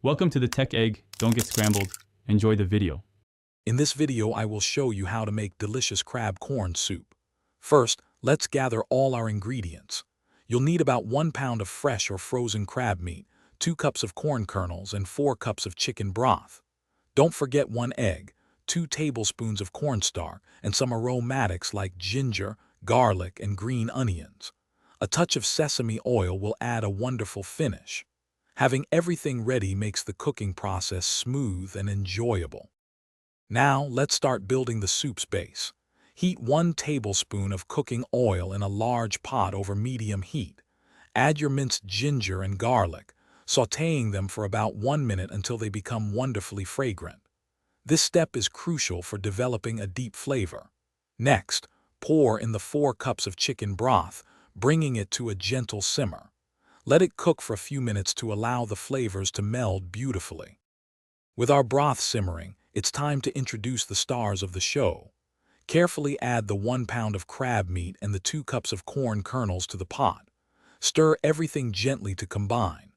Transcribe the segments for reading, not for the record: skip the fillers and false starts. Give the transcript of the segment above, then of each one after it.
Welcome to the Tech Egg. Don't get scrambled. Enjoy the video. In this video, I will show you how to make delicious crab corn soup. First, let's gather all our ingredients. You'll need about 1 pound of fresh or frozen crab meat, 2 cups of corn kernels, and 4 cups of chicken broth. Don't forget 1 egg, 2 tablespoons of cornstarch, and some aromatics like ginger, garlic, and green onions. A touch of sesame oil will add a wonderful finish. Having everything ready makes the cooking process smooth and enjoyable. Now, let's start building the soup's base. Heat 1 tablespoon of cooking oil in a large pot over medium heat. Add your minced ginger and garlic, sautéing them for about 1 minute until they become wonderfully fragrant. This step is crucial for developing a deep flavor. Next, pour in the 4 cups of chicken broth, bringing it to a gentle simmer. Let it cook for a few minutes to allow the flavors to meld beautifully. With our broth simmering, it's time to introduce the stars of the show. Carefully add the 1 pound of crab meat and the 2 cups of corn kernels to the pot. Stir everything gently to combine.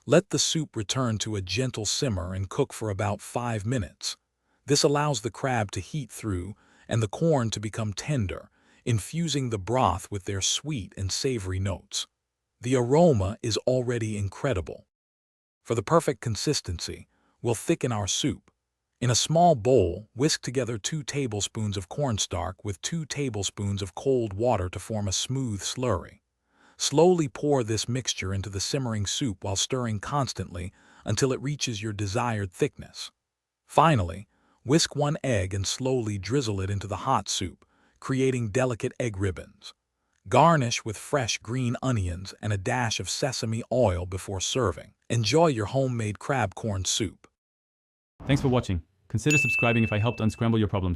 Let the soup return to a gentle simmer and cook for about 5 minutes. This allows the crab to heat through and the corn to become tender, infusing the broth with their sweet and savory notes. The aroma is already incredible. For the perfect consistency, we'll thicken our soup. In a small bowl, whisk together 2 tablespoons of cornstarch with 2 tablespoons of cold water to form a smooth slurry. Slowly pour this mixture into the simmering soup while stirring constantly until it reaches your desired thickness. Finally, whisk 1 egg and slowly drizzle it into the hot soup, creating delicate egg ribbons. Garnish with fresh green onions and a dash of sesame oil before serving. Enjoy your homemade crab corn soup. Thanks for watching. Consider subscribing if I helped unscramble your problems.